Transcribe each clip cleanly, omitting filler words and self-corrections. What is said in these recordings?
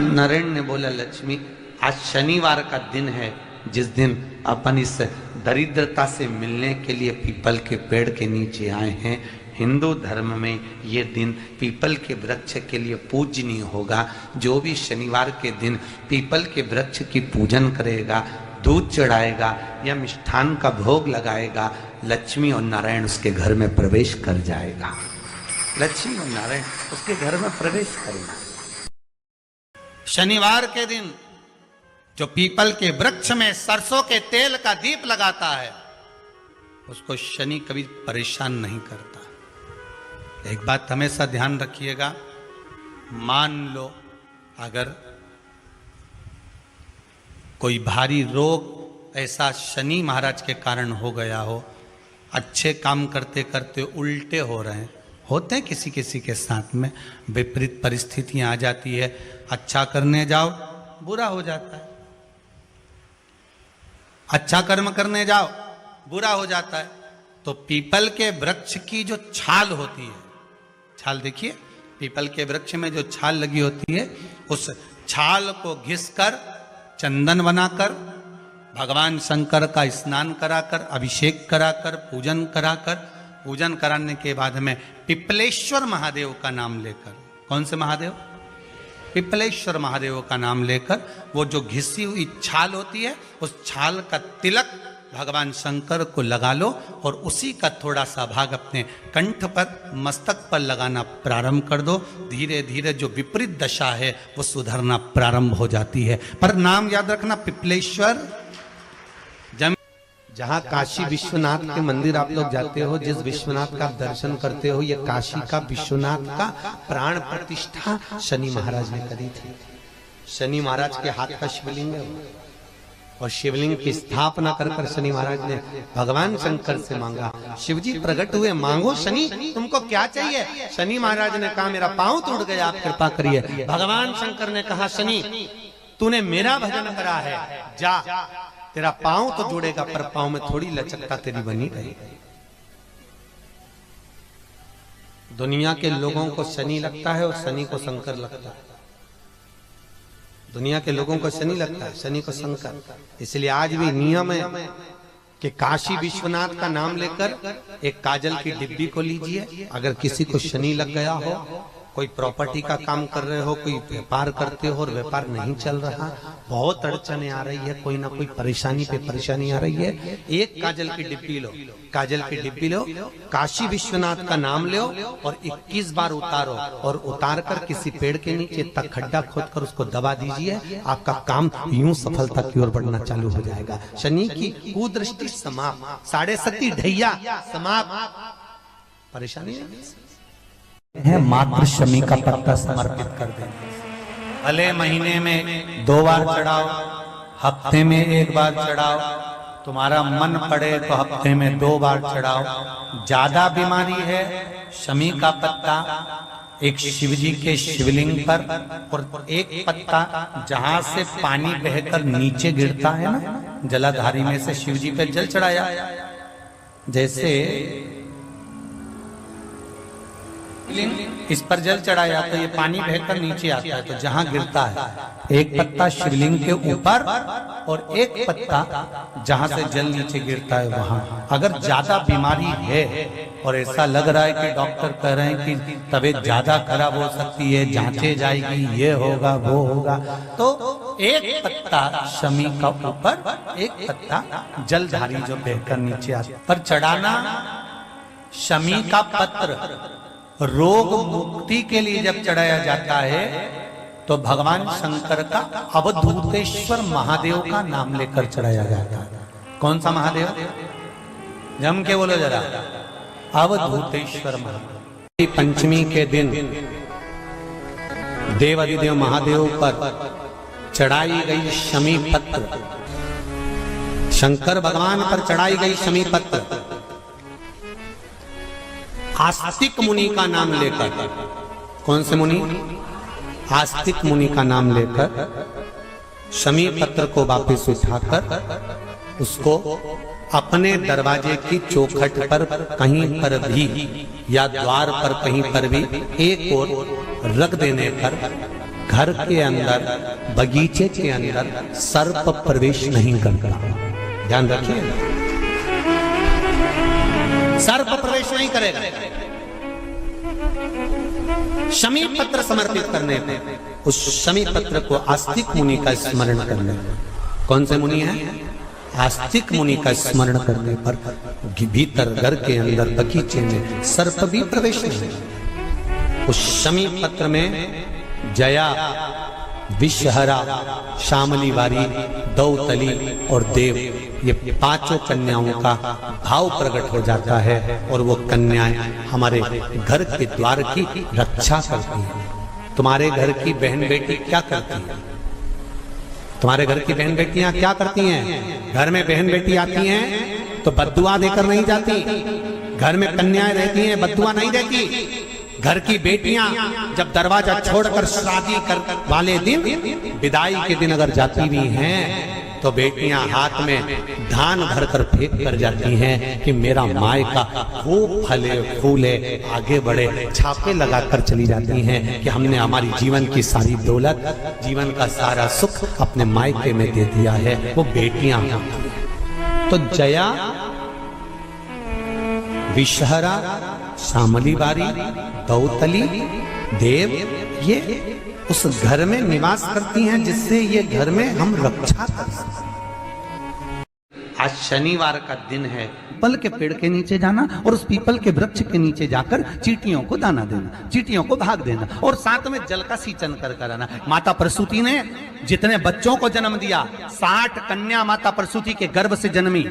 नारायण ने बोला, लक्ष्मी आज शनिवार का दिन है, जिस दिन अपन इस दरिद्रता से मिलने के लिए पीपल के पेड़ के नीचे आए हैं। हिंदू धर्म में ये दिन पीपल के वृक्ष के लिए पूजनीय होगा। जो भी शनिवार के दिन पीपल के वृक्ष की पूजन करेगा, दूध चढ़ाएगा या मिष्ठान का भोग लगाएगा, लक्ष्मी और नारायण उसके घर में प्रवेश कर जाएगा। लक्ष्मी और नारायण उसके घर में प्रवेश करेगा। शनिवार के दिन जो पीपल के वृक्ष में सरसों के तेल का दीप लगाता है, उसको शनि कभी परेशान नहीं करता। एक बात हमेशा ध्यान रखिएगा, मान लो अगर कोई भारी रोग ऐसा शनि महाराज के कारण हो गया हो, अच्छे काम करते करते उल्टे हो रहे हैं, होते हैं किसी किसी के साथ में, विपरीत परिस्थितियां आ जाती है, अच्छा करने जाओ बुरा हो जाता है, अच्छा कर्म करने जाओ बुरा हो जाता है। तो पीपल के वृक्ष की जो छाल होती है, छाल देखिए, पीपल के वृक्ष में जो छाल लगी होती है, उस छाल को घिसकर चंदन बनाकर भगवान शंकर का स्नान कराकर, अभिषेक कराकर, पूजन कराने के बाद में पिपलेश्वर महादेव का नाम लेकर, कौन से महादेव? पिपलेश्वर महादेव का नाम लेकर वो जो घिसी हुई छाल होती है, उस छाल का तिलक भगवान शंकर को लगा लो और उसी का थोड़ा सा भाग अपने कंठ पर, मस्तक पर लगाना प्रारंभ कर दो। धीरे धीरे जो विपरीत दशा है वो सुधरना प्रारंभ हो जाती है। पर नाम याद रखना, पिपलेश्वर। जहां काशी विश्वनाथ के मंदिर आप लोग जाते हो, जिस विश्वनाथ का दर्शन करते हो, ये काशी का विश्वनाथ का प्राण प्रतिष्ठा शनि महाराज ने करी थी। शनि महाराज के हाथ का शिवलिंग है और शिवलिंग की स्थापना कर शनि महाराज ने भगवान शंकर से मांगा। शिवजी प्रकट हुए, मांगो शनि, तुमको क्या चाहिए? शनि महाराज ने कहा मेरा पांव टूट गया, आप कृपा करिए। भगवान शंकर ने कहा शनि, तूने मेरा भजन करा है, जा, तेरा पांव तो जुड़ेगा पर पांव में थोड़ी लचकता तेरी बनी रहेगी। दुनिया के लोगों को शनि लगता है और शनि को शंकर लगता है। दुनिया के लोगों को शनि लगता है, शनि को शंकर। इसलिए आज भी नियम है कि काशी विश्वनाथ का नाम लेकर एक काजल की डिब्बी को लीजिए। अगर किसी को शनि लग गया हो, कोई प्रॉपर्टी का काम कर रहे हो, कोई व्यापार करते हो और व्यापार नहीं चल रहा, बहुत अड़चने आ रही है, कोई ना कोई परेशानी पे परेशानी आ रही है, एक काजल की डिब्बी लो, काजल की डिब्बी लो, काशी विश्वनाथ का नाम लो और 21 बार उतारो और उतार कर किसी पेड़ के नीचे तक खड्डा खोद कर उसको दबा दीजिए। आपका काम यूं सफलता की ओर बढ़ना चालू हो जाएगा। शनि की कुदृष्टि समाप्त, 7.5 ढैया समाप्त, परेशानी है। मात्र शमी का पत्ता समर्पित कर देंगे। भले महीने में 2 बार चढ़ाओ, हफ्ते में 1 बार चढ़ाओ, तुम्हारा मन पड़े तो हफ्ते में 2 बार चढ़ाओ। ज्यादा बीमारी है, शमी का पत्ता एक शिवजी के शिवलिंग पर और एक पत्ता जहां से पानी बहकर नीचे गिरता है ना, जलाधारी में से शिवजी पे जल चढ़ाया। जैसे इस पर जल चढ़ाया तो ये पानी बहकर नीचे आता है, तो जहां गिरता है एक पत्ता शिवलिंग के ऊपर और एक पत्ता जहां से जल नीचे गिरता है वहां। अगर ज्यादा बीमारी है और ऐसा लग रहा है कि डॉक्टर कह रहे हैं कि तबीयत ज्यादा खराब हो सकती है, जांचे जाएगी, ये होगा वो होगा, तो एक पत्ता शमी का ऊपर, एक पत्ता जलधारी जो बहकर नीचे आता पर चढ़ाना। शमी का पत्र रोग मुक्ति के लिए जब चढ़ाया जाता है तो भगवान शंकर का अवधूतेश्वर महादेव का नाम लेकर चढ़ाया जाता है। कौन सा महादेव? जम के बोलो जरा, अवधूतेश्वर महादेव। पंचमी के दिन देवाधिदेव महादेव पर चढ़ाई गई शमी पत्र, शंकर भगवान पर चढ़ाई गई शमी पत्र आस्तिक मुनि का नाम लेकर, कौन से मुनि? आस्तिक मुनि का नाम लेकर शमी पत्र को वापस उठाकर उसको अपने दरवाजे की चौखट पर कहीं पर भी या द्वार पर कहीं पर भी एक ओर रख देने पर घर के अंदर, बगीचे के अंदर सर्प प्रवेश नहीं करता। ध्यान रखिए, सर्प प्रवेश नहीं करेगा। शमी पत्र समर्पित करने पर, उस शमी पत्र को आस्तिक मुनि का स्मरण करने पर, कौन से मुनि है? आस्तिक मुनि का स्मरण करने पर भीतर घर के अंदर बगीचे में सर्प भी प्रवेश नहीं। उस शमी पत्र में जया, विषहरा, शामली वारी, दौतली और देव, ये पांचों कन्याओं का भाव प्रकट हो जाता है और वो कन्याएं हमारे घर के द्वार की रक्षा करती हैं। तुम्हारे घर की बहन बेटी क्या करती है? तुम्हारे घर की बहन बेटियां क्या करती हैं? घर में बहन बेटी आती हैं तो बद्दुआ देकर नहीं जाती। घर में कन्याएं रहती हैं, बद्दुआ नहीं देती। घर की बेटियां जब दरवाजा छोड़कर शादी कर वाले दिन, विदाई के दिन अगर जाती भी हैं तो बेटियां हाथ में धान भरकर फेंक कर जाती हैं कि मेरा मायका खूब फले फूले आगे बढ़े। छापे लगाकर चली जाती हैं कि हमने हमारी जीवन की सारी दौलत, जीवन का सारा सुख अपने मायके में दे दिया है। वो बेटियां तो जया, विषहरा, शामली बारी, दौतली, देव, ये उस घर में निवास करती हैं जिससे ये घर में हम रक्षा कर सकते। आज शनिवार का दिन है। पीपल के पेड़ के नीचे जाना और उस पीपल के वृक्ष के नीचे जाकर चींटियों को दाना देना, चींटियों को भाग देना और साथ में जल का सिंचन कर आना। माता प्रसूति ने जितने बच्चों को जन्म दिया, 60 कन्या माता प्रसूति के गर्भ से जन्मी।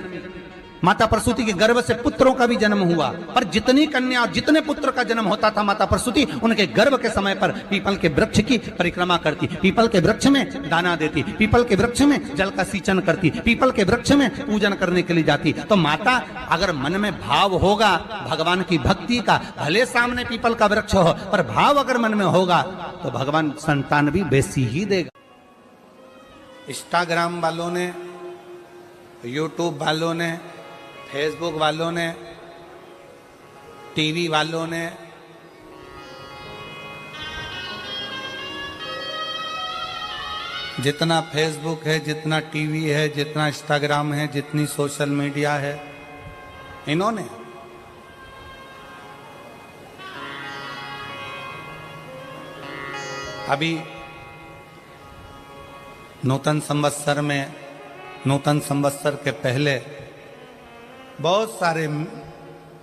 माता प्रसूति के गर्भ से पुत्रों का भी जन्म हुआ, पर जितनी कन्या और जितने पुत्र का जन्म होता था माता प्रसूति उनके गर्भ के समय पर पीपल के वृक्ष की परिक्रमा करती, पीपल के वृक्ष में दाना देती, पीपल के वृक्ष में जल का सिंचन करती, पीपल के वृक्ष में पूजन करने के लिए जाती। तो माता अगर मन में भाव होगा भगवान की भक्ति का, भले सामने पीपल का वृक्ष हो, पर भाव अगर मन में होगा तो भगवान संतान भी वैसी ही देगा। इंस्टाग्राम वालों ने, यूट्यूब वालों ने, फेसबुक वालों ने, टीवी वालों ने, जितना फेसबुक है, जितना टीवी है, जितना इंस्टाग्राम है, जितनी सोशल मीडिया है, इन्होंने अभी नूतन संवत्सर में, नूतन संवत्सर के पहले बहुत सारे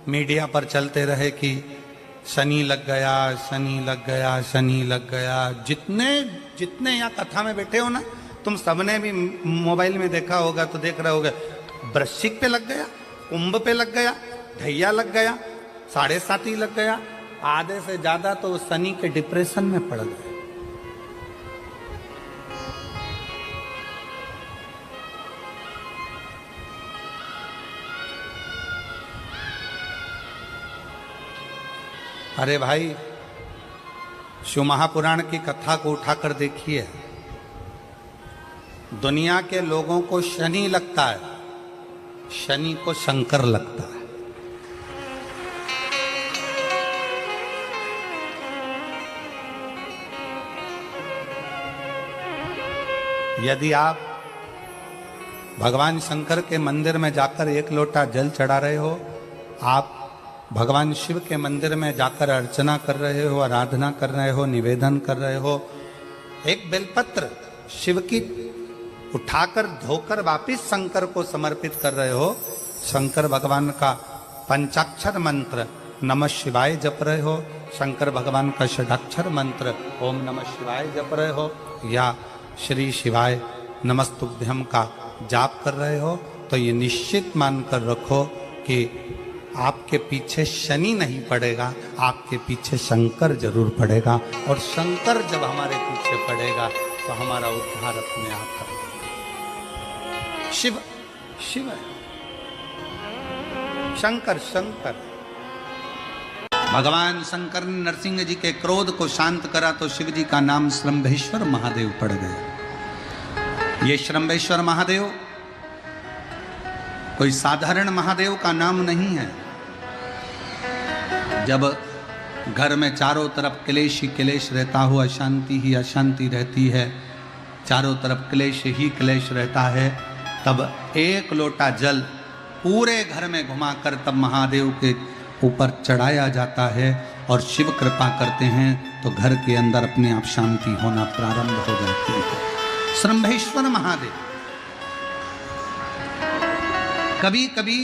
मीडिया पर चलते रहे कि शनि लग गया, शनि लग गया, शनि लग गया। जितने यहाँ कथा में बैठे हो ना, तुम सबने भी मोबाइल में देखा होगा तो देख रहे होगे, वृश्चिक पे लग गया, कुंभ पे लग गया, ढैया लग गया, 7.5 लग गया, आधे से ज्यादा तो शनि के डिप्रेशन में पड़ गए। अरे भाई, शिव महापुराण की कथा को उठाकर देखिए। दुनिया के लोगों को शनि लगता है, शनि को शंकर लगता है। यदि आप भगवान शंकर के मंदिर में जाकर 1 लोटा जल चढ़ा रहे हो, आप भगवान शिव के मंदिर में जाकर अर्चना कर रहे हो, आराधना कर रहे हो, निवेदन कर रहे हो, एक बेलपत्र शिव की उठाकर धोकर वापिस शंकर को समर्पित कर रहे हो, शंकर भगवान का पंचाक्षर मंत्र नमः शिवाय जप रहे हो, शंकर भगवान का षडाक्षर मंत्र ओम नमः शिवाय जप रहे हो, या श्री शिवाय नमस्तुभ्यम का जाप कर रहे हो, तो ये निश्चित मानकर रखो कि आपके पीछे शनि नहीं पड़ेगा, आपके पीछे शंकर जरूर पड़ेगा। और शंकर जब हमारे पीछे पड़ेगा तो हमारा उद्धार अपने आप होगा। शिव शिव शंकर शंकर भगवान शंकर ने नरसिंह जी के क्रोध को शांत करा तो शिव जी का नाम श्रंभेश्वर महादेव पड़ गया। ये श्रंभेश्वर महादेव कोई साधारण महादेव का नाम नहीं है। जब घर में चारों तरफ क्लेश ही क्लेश रहता हो, अशांति ही अशांति रहती है, चारों तरफ क्लेश ही क्लेश रहता है, तब एक लोटा जल पूरे घर में घुमाकर तब महादेव के ऊपर चढ़ाया जाता है और शिव कृपा करते हैं तो घर के अंदर अपने आप शांति होना प्रारंभ हो जाती है। श्रंभेश्वर महादेव कभी कभी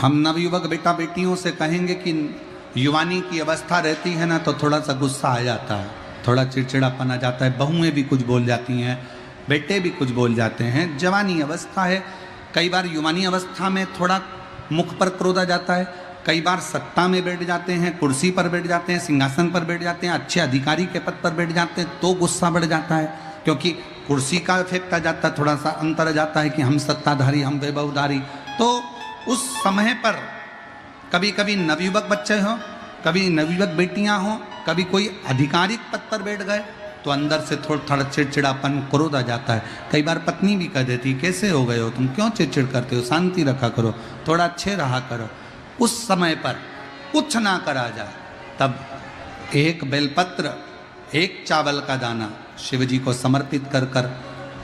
हम नवयुवक बेटा बेटियों से कहेंगे कि युवानी की अवस्था रहती है ना तो थोड़ा सा गुस्सा आ जाता है, थोड़ा चिड़चिड़ापन आ जाता है, बहुएं भी कुछ बोल जाती हैं, बेटे भी कुछ बोल जाते हैं। जवानी अवस्था है, कई बार युवानी अवस्था में थोड़ा मुख पर क्रोध आ जाता है, कई बार सत्ता में बैठ जाते हैं, कुर्सी पर बैठ जाते हैं, सिंहासन पर बैठ जाते हैं, अच्छे अधिकारी के पद पर बैठ जाते हैं तो गुस्सा बढ़ जाता है, क्योंकि कुर्सी का इफेक्ट आ जाता है, थोड़ा सा अंतर आ जाता है कि हम सत्ताधारी, हम वैभवधारी। तो उस समय पर कभी कभी नवयुवक बच्चे हों, कभी नवयुवक बेटियां हों, कभी कोई आधिकारिक पद पर बैठ गए तो अंदर से थोड़ा चिड़चिड़ापन क्रोध आ जाता है। कई बार पत्नी भी कह देती कैसे हो गए हो तुम, क्यों चिड़चिड़ करते हो, शांति रखा करो, थोड़ा अच्छे रहा करो। उस समय पर कुछ ना करा जाए तब एक बेलपत्र, एक चावल का दाना शिव जी को समर्पित कर कर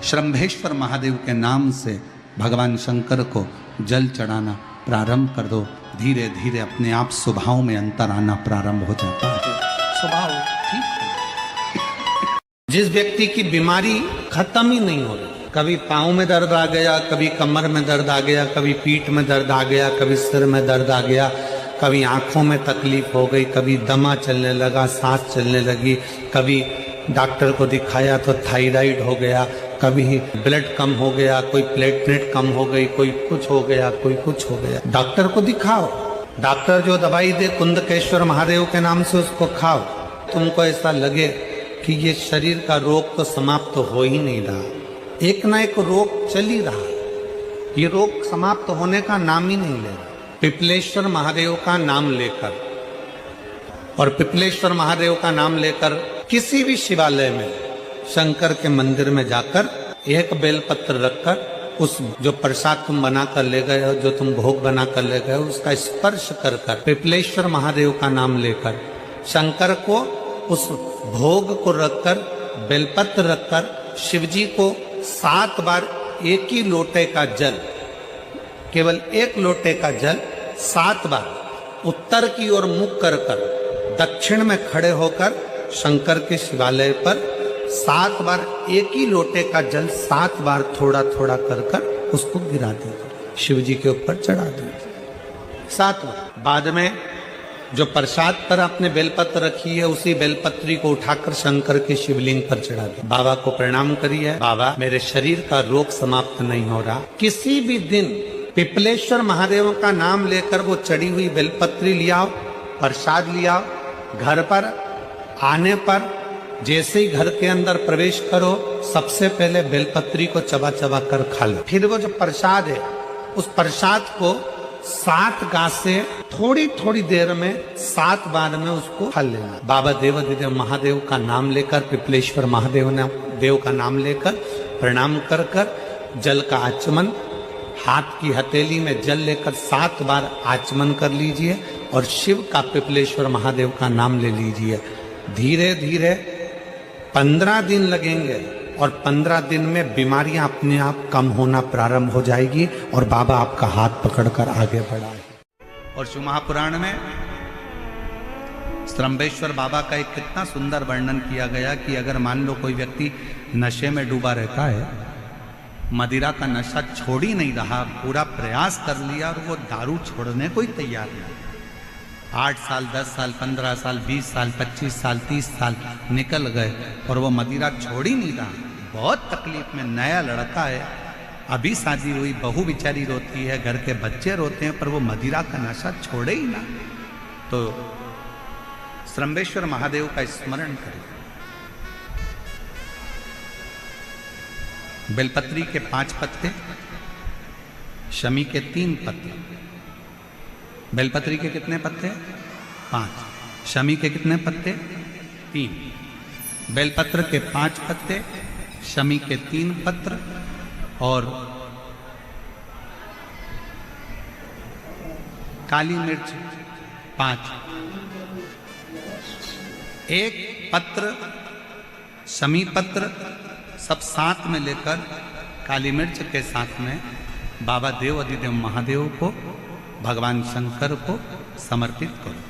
श्रंभेश्वर महादेव के नाम से भगवान शंकर को जल चढ़ाना प्रारंभ कर दो। धीरे धीरे अपने आप स्वभाव में अंतर आना प्रारंभ हो जाता है, स्वभाव ठीक है। जिस व्यक्ति की बीमारी खत्म ही नहीं हो रही, कभी पाँव में दर्द आ गया, कभी कमर में दर्द आ गया, कभी पीठ में दर्द आ गया, कभी सिर में दर्द आ गया, कभी आंखों में तकलीफ हो गई, कभी दमा चलने लगा, सांस चलने लगी, कभी डॉक्टर को दिखाया तो थायराइड हो गया, कभी ब्लड कम हो गया, कोई प्लेटलेट कम हो गई, कोई कुछ हो गया, कोई कुछ हो गया, डॉक्टर को दिखाओ। डॉक्टर जो दवाई दे कुंदकेश्वर महादेव के नाम से उसको खाओ। तुमको ऐसा लगे कि ये शरीर का रोग तो समाप्त तो हो ही नहीं रहा, एक ना एक रोग चल ही रहा, ये रोग समाप्त होने का नाम ही नहीं ले रहा। पिपलेश्वर महादेव का नाम लेकर और पिपलेश्वर महादेव का नाम लेकर किसी भी शिवालय में, शंकर के मंदिर में जाकर एक बेलपत्र रखकर उस जो प्रसाद तुम बना कर ले गए हो, जो तुम भोग बना कर ले गए हो, उसका स्पर्श कर कर पिपलेश्वर महादेव का नाम लेकर शंकर को उस भोग को रखकर, बेलपत्र रखकर शिवजी को 7 बार एक ही लोटे का जल, केवल एक लोटे का जल 7 बार उत्तर की ओर मुख कर कर दक्षिण में खड़े होकर शंकर के शिवालय पर 7 बार एक ही लोटे का जल 7 बार थोड़ा थोड़ा कर कर उसको गिरा दीजिए, शिव जी के ऊपर चढ़ा दीजिए 7 बार। बाद में जो प्रसाद पर आपने बेलपत्र रखी है उसी बेलपत्री को उठाकर शंकर के शिवलिंग पर चढ़ा दीजिए। बाबा को प्रणाम करिए, बाबा मेरे शरीर का रोग समाप्त नहीं हो रहा। किसी भी दिन पिपलेश्वर महादेव का नाम लेकर वो चढ़ी हुई बेलपत्री लियाओ, प्रसाद लियाओ, घर पर आने पर जैसे ही घर के अंदर प्रवेश करो सबसे पहले बेलपत्री को चबा चबा कर खा लो। फिर वो जो प्रसाद है उस प्रसाद को 7 गांठ से थोड़ी थोड़ी देर में 7 बार में उसको खा लेना। बाबा देवाधिदेव महादेव का नाम लेकर, पिपलेश्वर महादेव देव का नाम लेकर प्रणाम कर कर जल का आचमन, हाथ की हथेली में जल लेकर 7 बार आचमन कर लीजिए और शिव का, पिपलेश्वर महादेव का नाम ले लीजिए। धीरे धीरे 15 दिन लगेंगे और 15 दिन में बीमारियां अपने आप कम होना प्रारंभ हो जाएगी और बाबा आपका हाथ पकड़कर आगे बढ़ाएंगे। और शिव महापुराण में श्रंभेश्वर बाबा का एक कितना सुंदर वर्णन किया गया कि अगर मान लो कोई व्यक्ति नशे में डूबा रहता है, मदिरा का नशा छोड़ ही नहीं रहा, पूरा प्रयास कर लिया और वो दारू छोड़ने को ही तैयार नहीं, 8 साल, 10 साल, 15 साल, 20 साल, 25 साल, 30 साल निकल गए और वो मदिरा छोड़ ही नहीं रहा, बहुत तकलीफ में। नया लड़का है, अभी शादी हुई, बहू बेचारी रोती है, घर के बच्चे रोते हैं, पर वो मदिरा का नशा छोड़े ही ना। तो श्रंभेश्वर महादेव का स्मरण करें। बेलपत्री के 5 पत्ते, शमी के 3 पत्ते। बेलपत्री के कितने पत्ते? 5। शमी के कितने पत्ते? 3। बेलपत्र के 5 पत्ते, शमी के 3 पत्र और काली मिर्च 5 एक पत्र शमी पत्र सब साथ में लेकर काली मिर्च के साथ में बाबा देव अधिदेव महादेव को भगवान शंकर को समर्पित करो।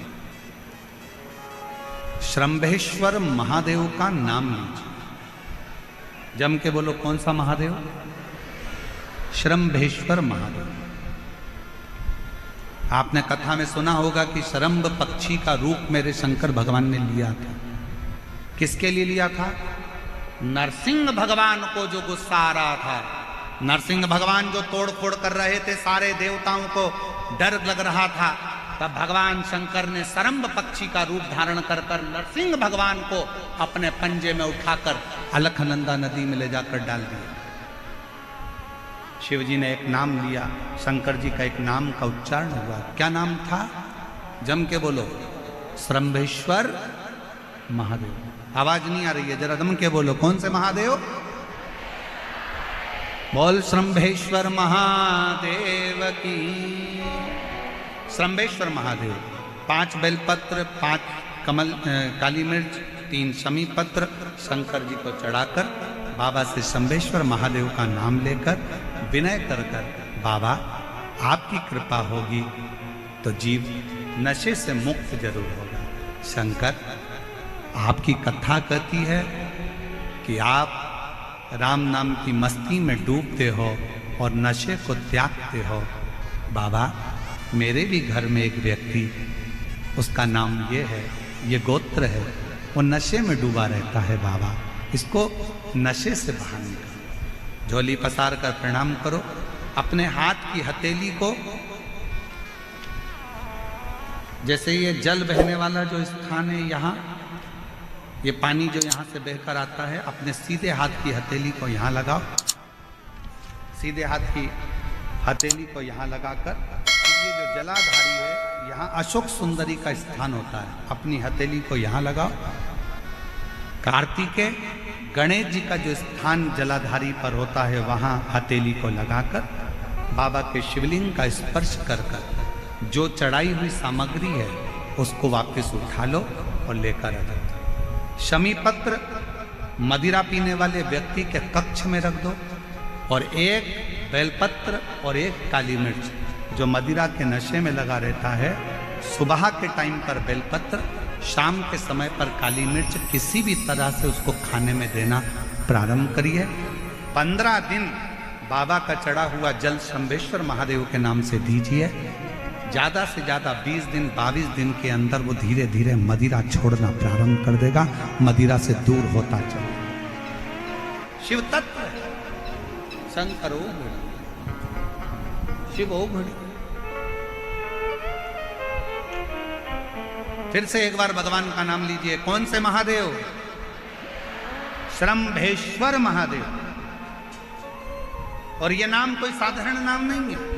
श्रंभेश्वर महादेव का नाम लीजिए। जम के बोलो, कौन सा महादेव? श्रंभेश्वर महादेव। आपने कथा में सुना होगा कि शरंभ पक्षी का रूप मेरे शंकर भगवान ने लिया था। किसके लिए लिया था? नरसिंह भगवान को जो गुस्सा आ रहा था, नरसिंह भगवान जो तोड़ फोड़ कर रहे थे, सारे देवताओं को डर लग रहा था, तब भगवान शंकर ने शरंभ पक्षी का रूप धारण कर नरसिंह भगवान को अपने पंजे में उठाकर अलखनंदा नदी में ले जाकर डाल दिया। शिव जी ने एक नाम लिया, शंकर जी का एक नाम का उच्चारण हुआ। क्या नाम था? जम के बोलो, श्रंभेश्वर महादेव। आवाज नहीं आ रही है, जरा दम के बोलो, कौन से महादेव? बोल श्रंभेश्वर महादेव की। श्रंभेश्वर महादेव 5 बेलपत्र, 5 कमल काली मिर्च, 3 शमी पत्र शंकर जी को चढ़ाकर बाबा से शंभेश्वर महादेव का नाम लेकर विनय कर बाबा आपकी कृपा होगी तो जीव नशे से मुक्त जरूर होगा। शंकर, आपकी कथा कहती है कि आप राम नाम की मस्ती में डूबते हो और नशे को त्यागते हो। बाबा, मेरे भी घर में एक व्यक्ति, उसका नाम ये है, ये गोत्र है, वो नशे में डूबा रहता है। बाबा, इसको नशे से बाहर निकालो। झोली पसार कर प्रणाम करो। अपने हाथ की हथेली को, जैसे ये जल बहने वाला जो स्थान है, यहाँ ये पानी जो यहाँ से बहकर आता है, अपने सीधे हाथ की हथेली को यहाँ लगाओ। सीधे हाथ की हथेली को यहाँ लगाकर ये जो जलाधारी है, यहाँ अशोक सुंदरी का स्थान होता है, अपनी हथेली को यहाँ लगाओ। कार्तिकेय गणेश जी का जो स्थान जलाधारी पर होता है, वहाँ हथेली को लगाकर बाबा के शिवलिंग का स्पर्श कर कर जो चढ़ाई हुई सामग्री है उसको वापस उठा लो और लेकर आ जाओ। शमी पत्र मदिरा पीने वाले व्यक्ति के कक्ष में रख दो, और एक बेलपत्र और एक काली मिर्च जो मदिरा के नशे में लगा रहता है, सुबह के टाइम पर बेलपत्र, शाम के समय पर काली मिर्च, किसी भी तरह से उसको खाने में देना प्रारंभ करिए। 15 दिन बाबा का चढ़ा हुआ जल शंभेश्वर महादेव के नाम से दीजिए। ज़्यादा से ज़्यादा 20 दिन 22 दिन के अंदर वो धीरे धीरे मदिरा छोड़ना प्रारंभ कर देगा, मदिरा से दूर होता चलेगा। शिव तत्व है, शंकर ओ घड़ी, शिव ओ घड़ी। फिर से एक बार भगवान का नाम लीजिए। कौन से महादेव? श्रंभेश्वर महादेव। और ये नाम कोई साधारण नाम नहीं है।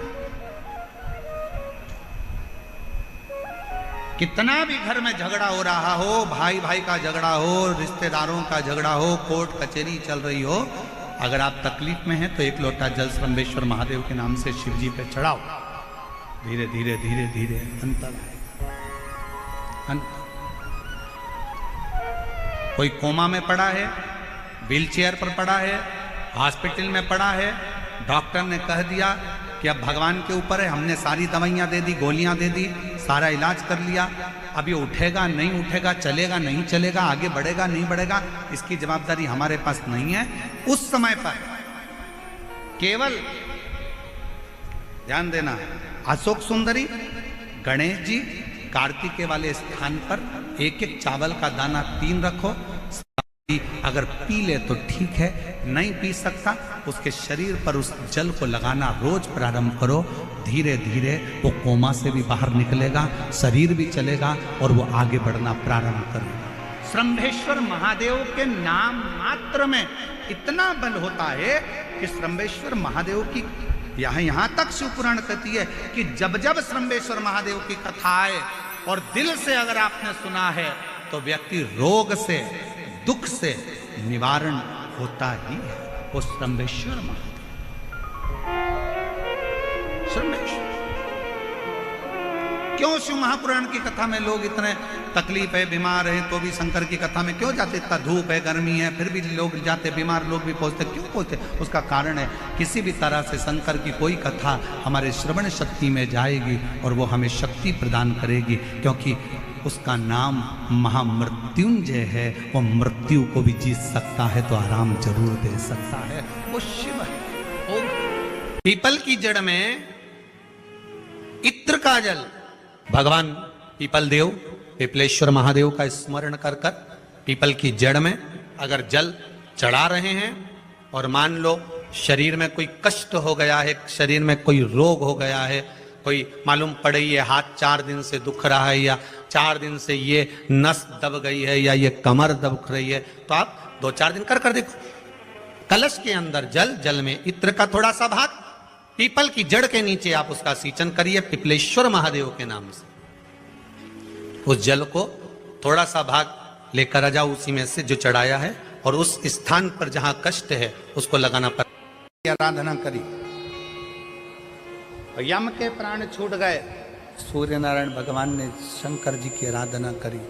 कितना भी घर में झगड़ा हो रहा हो, भाई भाई का झगड़ा हो, रिश्तेदारों का झगड़ा हो, कोर्ट कचहरी चल रही हो, अगर आप तकलीफ में हैं तो एक लोटा जल श्रंभेश्वर महादेव के नाम से शिव जी पे चढ़ाओ। धीरे धीरे धीरे धीरे अंतर आएगा। कोई कोमा में पड़ा है, व्हीलचेयर पर पड़ा है, हॉस्पिटल में पड़ा है, डॉक्टर ने कह दिया कि अब भगवान के ऊपर है, हमने सारी दवाइयां दे दी, गोलियां दे दी, सारा इलाज कर लिया, अब ये उठेगा नहीं उठेगा, चलेगा नहीं चलेगा, आगे बढ़ेगा नहीं बढ़ेगा, इसकी जवाबदारी हमारे पास नहीं है। उस समय पर केवल ध्यान देना, अशोक सुंदरी, गणेश जी, कार्तिकेय वाले स्थान पर एक एक चावल का दाना 3 रखो। अगर पी ले तो ठीक है, नहीं पी सकता उसके शरीर पर उस जल को लगाना रोज प्रारंभ करो। धीरे धीरे वो कोमा से भी बाहर निकलेगा, शरीर भी चलेगा और वो आगे बढ़ना प्रारंभ करेगा। श्रंभेश्वर महादेव के नाम मात्र में इतना बल होता है कि श्रंभेश्वर महादेव की यहाँ तक शिवपुराण कहती है कि जब जब श्रंभेश्वर महादेव की कथा आए और दिल से अगर आपने सुना है तो व्यक्ति रोग से, दुख से निवारण होता ही है। वो श्रंभेश्वर महादेव, श्रंभेश्वर। क्यों शिव महापुराण की कथा में लोग इतने तकलीफ है, बीमार हैं, तो भी शंकर की कथा में क्यों जाते? इतना धूप है, गर्मी है, फिर भी लोग जाते, बीमार लोग भी पहुंचते, क्यों पहुंचते? उसका कारण है किसी भी तरह से शंकर की कोई कथा हमारे श्रवण शक्ति में जाएगी और वो हमें शक्ति प्रदान करेगी, क्योंकि उसका नाम महामृत्युंजय है। वो मृत्यु को भी जीत सकता है तो आराम जरूर दे सकता है, वो शिव है। और पीपल की जड़ में इत्र का जल, भगवान पीपल देव, पिपलेश्वर महादेव का स्मरण कर कर पीपल की जड़ में अगर जल चढ़ा रहे हैं और मान लो शरीर में कोई कष्ट हो गया है, शरीर में कोई रोग हो गया है, कोई मालूम पड़े ये हाथ 4 दिन से दुख रहा है, या 4 दिन से ये नस दब गई है, या ये कमर दब रही है, तो आप 2-4 दिन कर देखो। कलश के अंदर जल, जल में इत्र का थोड़ा सा भाग, पीपल की जड़ के नीचे आप उसका सिंचन करिए पिपलेश्वर महादेव के नाम से। उस जल को थोड़ा सा भाग लेकर आ जाओ उसी में से जो चढ़ाया है, और उस स्थान पर जहां कष्ट है उसको लगाना पड़, आराधना करी। यम के प्राण छूट गए, सूर्य नारायण भगवान ने शंकर जी की आराधना करी,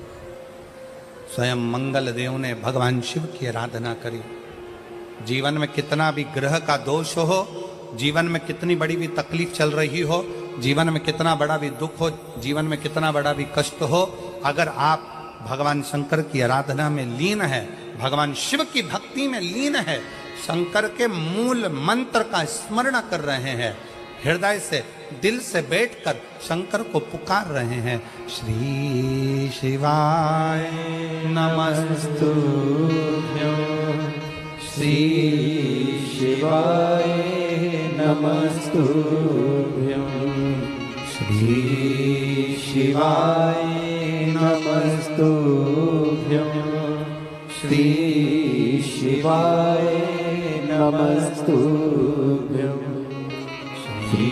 स्वयं मंगल देव ने भगवान शिव की आराधना करी। जीवन में कितना भी ग्रह का दोष हो, जीवन में कितनी बड़ी भी तकलीफ चल रही हो, जीवन में कितना बड़ा भी दुख हो, जीवन में कितना बड़ा भी कष्ट हो, अगर आप भगवान शंकर की आराधना में लीन है, भगवान शिव की भक्ति में लीन है, शंकर के मूल मंत्र का स्मरण कर रहे हैं, हृदय से दिल से बैठकर शंकर को पुकार रहे हैं, श्री शिवाय नमस्तुभ्यं, श्री शिवाय नमस्तुभ्यं, श्री शिवाय नमस्तुभ्यं, श्री शिवाय नमस्तुभ्यं, श्री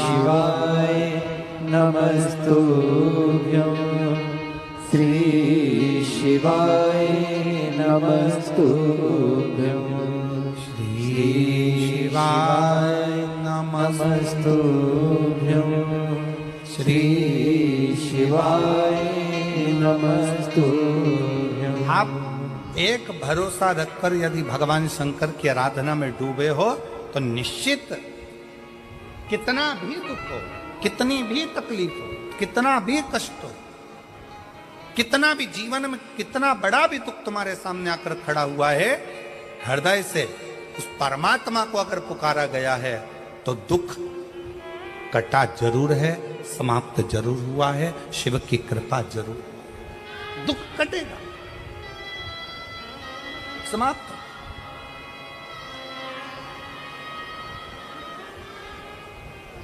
शिवाय नमस्तुभ्यं, श्री शिवाय नमस्तुभ्यं, श्री शिवाय नमस्तुभ्यं, श्री शिवाय नमस्तुभ्यं। आप एक भरोसा रखकर यदि भगवान शंकर की आराधना में डूबे हो तो निश्चित कितना भी दुख हो, कितनी भी तकलीफ हो, कितना भी कष्ट हो, कितना भी जीवन में कितना बड़ा भी दुख तुम्हारे सामने आकर खड़ा हुआ है, हृदय से उस परमात्मा को अगर पुकारा गया है तो दुख कटा जरूर है, समाप्त जरूर हुआ है, शिव की कृपा जरूर, दुख कटेगा, समाप्त।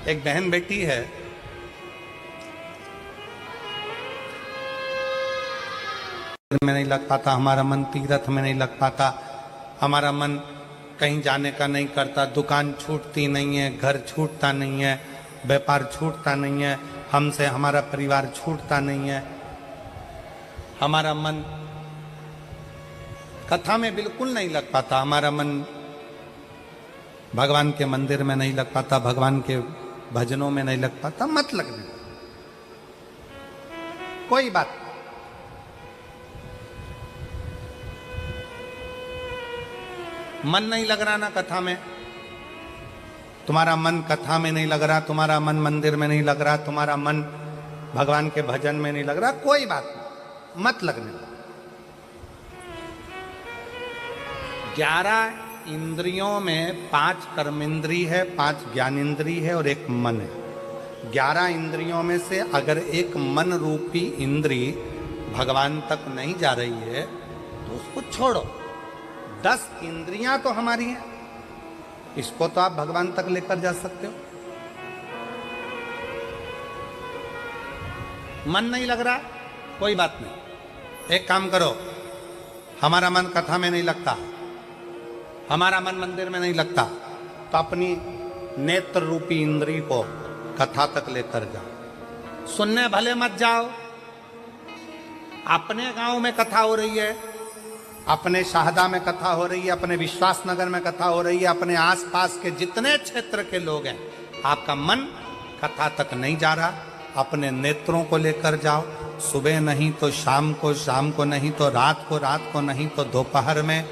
एक बहन बेटी है, में नहीं लग पाता, हमारा मन तीर्थ में नहीं लग पाता, हमारा मन कहीं जाने का नहीं करता, दुकान छूटती नहीं है, घर छूटता नहीं है, व्यापार छूटता नहीं है, हमसे हमारा परिवार छूटता नहीं है, हमारा मन कथा में बिल्कुल नहीं लग पाता, हमारा मन भगवान के मंदिर में नहीं लग पाता, भगवान के भजनों में नहीं लग पाता। मत लगने, कोई बात, मन नहीं लग रहा ना कथा में, तुम्हारा मन कथा में नहीं लग रहा, तुम्हारा मन मंदिर में नहीं लग रहा, तुम्हारा मन भगवान के भजन में नहीं लग रहा, कोई बात नहीं, मत लगने। 11 इंद्रियों में 5 कर्मेंद्री है, 5 ज्ञानेंद्री है और 1 मन है। 11 इंद्रियों में से अगर एक मन रूपी इंद्री भगवान तक नहीं जा रही है तो उसको छोड़ो। 10 इंद्रियां तो हमारी हैं, इसको तो आप भगवान तक लेकर जा सकते हो। मन नहीं लग रहा, कोई बात नहीं, एक काम करो, हमारा मन कथा में नहीं लगता, हमारा मन मंदिर में नहीं लगता, तो अपनी नेत्र रूपी इंद्री को कथा तक लेकर जाओ। सुनने भले मत जाओ, अपने गांव में कथा हो रही है, अपने शाहदा में कथा हो रही है, अपने विश्वास नगर में कथा हो रही है, अपने आसपास के जितने क्षेत्र के लोग हैं, आपका मन कथा तक नहीं जा रहा, अपने नेत्रों को लेकर जाओ, सुबह नहीं तो शाम को नहीं तो रात को नहीं तो दोपहर में।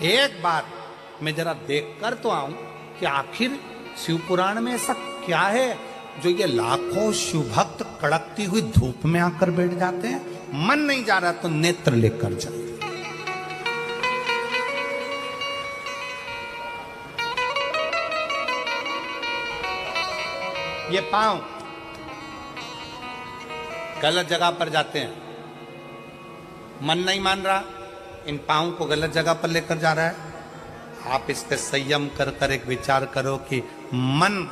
एक बार मैं जरा देख कर तो आऊं कि आखिर शिव पुराण में ऐसा क्या है जो ये लाखों शिव भक्त कड़कती हुई धूप में आकर बैठ जाते हैं। मन नहीं जा रहा तो नेत्र लेकर जाओ। ये पांव गलत जगह पर जाते हैं, मन नहीं मान रहा, इन पांव को गलत जगह पर लेकर जा रहा है। आप इस पे संयम कर कर एक विचार करो कि मन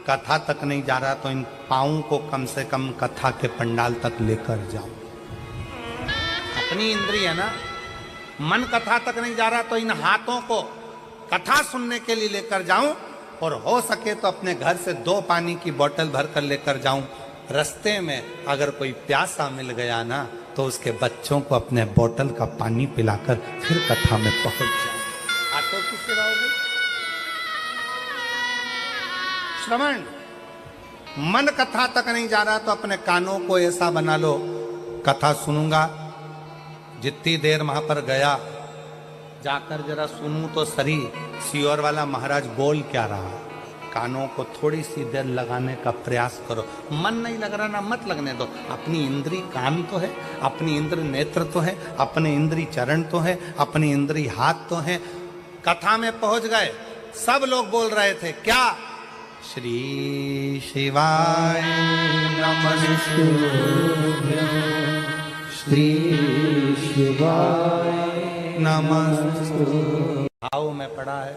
कथा तक नहीं जा रहा तो इन पांव को कम से कम कथा के पंडाल तक लेकर जाओ। अपनी इंद्रिय है ना, मन कथा तक नहीं जा रहा तो इन हाथों को कथा सुनने के लिए लेकर जाऊं, और हो सके तो अपने घर से 2 पानी की बोतल भरकर लेकर जाऊं। रास्ते में अगर कोई प्यासा मिल गया ना तो उसके बच्चों को अपने बोतल का पानी पिलाकर फिर कथा में पहुंच जाओ। आटो किससे रहोगे? श्रवण। मन कथा तक नहीं जा रहा तो अपने कानों को ऐसा बना लो, कथा सुनूंगा, जितनी देर वहां पर गया जाकर जरा सुनूं तो सही सियोर वाला महाराज बोल क्या रहा। कानों को थोड़ी सी देर लगाने का प्रयास करो। मन नहीं लग रहा ना, मत लगने दो। अपनी इंद्री कान तो है, अपनी इंद्री नेत्र तो है, अपने इंद्री चरण तो है, अपनी इंद्री हाथ तो है। कथा में पहुंच गए, सब लोग बोल रहे थे क्या? श्री शिवाय नमस्तुभ्यं, श्री शिवाय नमस्तुभ्यं। भाव में पड़ा है।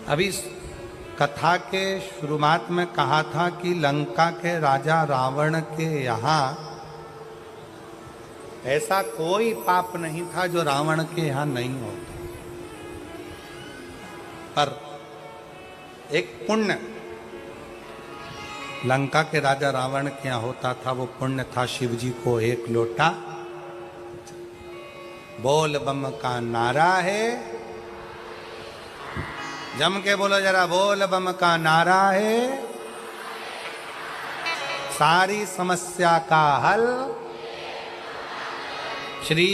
अभी कथा के शुरुआत में कहा था कि लंका के राजा रावण के यहाँ ऐसा कोई पाप नहीं था जो रावण के यहाँ नहीं होता, पर एक पुण्य लंका के राजा रावण के यहाँ होता था। वो पुण्य था शिव जी को 1 लोटा। बोल बम का नारा है, जम के बोलो जरा, बोल बम का नारा है, सारी समस्या का हल श्री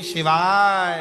शिवाय।